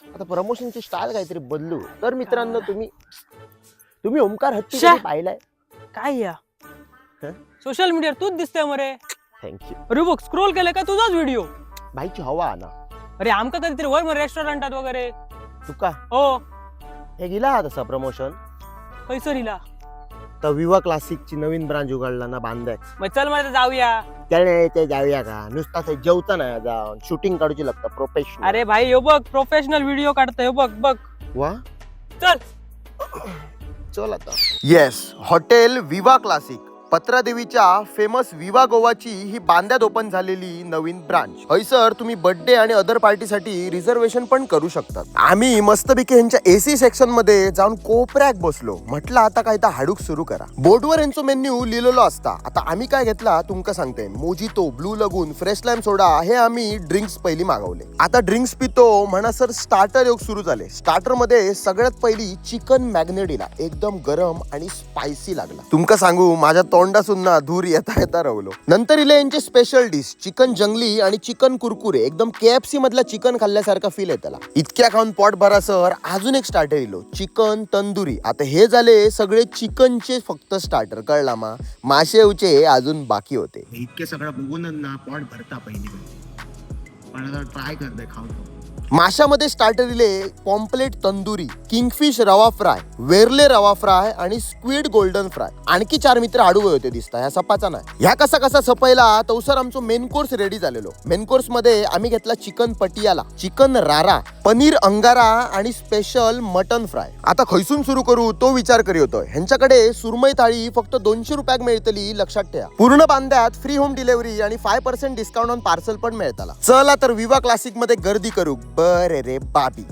आता प्रमोशनची स्टाईल काहीतरी बदलू. तर मित्रांनो तुम्ही ओमकार हत्ती श्या. कधी पाहिलाय? काय या हं? सोशल मीडियावर तूच दिसतोय मरे. थँक्यू. अरे बघ स्क्रोल केलं का तुझाच व्हिडिओ. भाईची हवा आहे ना अरे आमका कधीतरी वय मग रेस्टॉरंटात वगैरे. तुका हो हे गेला हा तसा प्रमोशन. खैसर हिला. तर विवा क्लासिकची नवीन ब्रांच उघडला ना बांधाय. मग चल मला जाऊया. त्याने ते जाऊया का नुसता ते जेवता नाही जाऊन शूटिंग काढूची लागतं प्रोफेशनल. अरे भाई यो बघ प्रोफेशनल व्हिडिओ काढतोय बघ बघ. वा चल चल आता. येस हॉटेल विवा क्लासिक पत्रादेवीच्या फेमस विवा गोवाची ही बांद्यात ओपन झालेली नवीन ब्रांच. हयसर तुम्ही बर्थडे आणि अदर पार्टीसाठी रिझर्वेशन पण करू शकतात. आम्ही मस्तपैकी यांच्या एसी सेक्शन मध्ये जाऊन कोपऱ्यात बसलो. म्हटलं आता काय तर हाडूक सुरू करा. बोर्डवर यांचं मेन्यू लिहिलेलो असता. आता आम्ही काय घेतला तुमका सांगते. मोजितो, ब्लू लगून, फ्रेश लाईम सोडा हे आम्ही ड्रिंक्स पहिली मागवले. आता ड्रिंक्स पितो म्हणा सर स्टार्टर योग सुरू झाले. स्टार्टर मध्ये सगळ्यात पहिली चिकन मॅग्नेट दिला. एकदम गरम आणि स्पायसी लागला. तुमका सांगू माझ्या तोंडासून ना धूर येता येता रवलो. नंतर इले यांचे स्पेशल डिश चिकन जंगली आणि चिकन कुरकुरे. एकदम KFC मधला चिकन खाल्ल्यासारखा फील येतला. इतक्या खाऊन पोट भरा सर अजून एक स्टार्टर इलो चिकन तंदुरी. आता हे झाले सगळे चिकनचे फक्त स्टार्टर. कळला मा माशेवचे अजून बाकी होते. इतके सगळं बघूनच ना पोट भरता पहिली पण आता ट्राय करते खाऊ. माशामध्ये स्टार्टर दिले पॉम्पलेट तंदुरी, किंगफिश रवा फ्राय, वेरले रवा फ्राय आणि स्क्विड गोल्डन फ्राय. आणखी 4 मित्र आडूवे होते दिसता. ह्या सपाचा नाही. ह्या कसा सपयला तवसर आमचं मेन कोर्स रेडी झालेलो. मेन कोर्स मध्ये आम्ही घेतला चिकन पटियाला, चिकन रारा, पनीर अंगारा आणि स्पेशल मटन फ्राय. आता खैसून सुरू करू तो विचार करी होतोय. ह्यांच्याकडे सुरमई थाळी फक्त 200 रुपयाक मिळतली लक्षात ठेवा. पूर्ण बांध्यात फ्री होम डिलिव्हरी आणि 5% डिस्काउंट ऑन पार्सल पण मिळताला. चला तर विवा क्लासिक मध्ये गर्दी करू. बरे रे बाबी.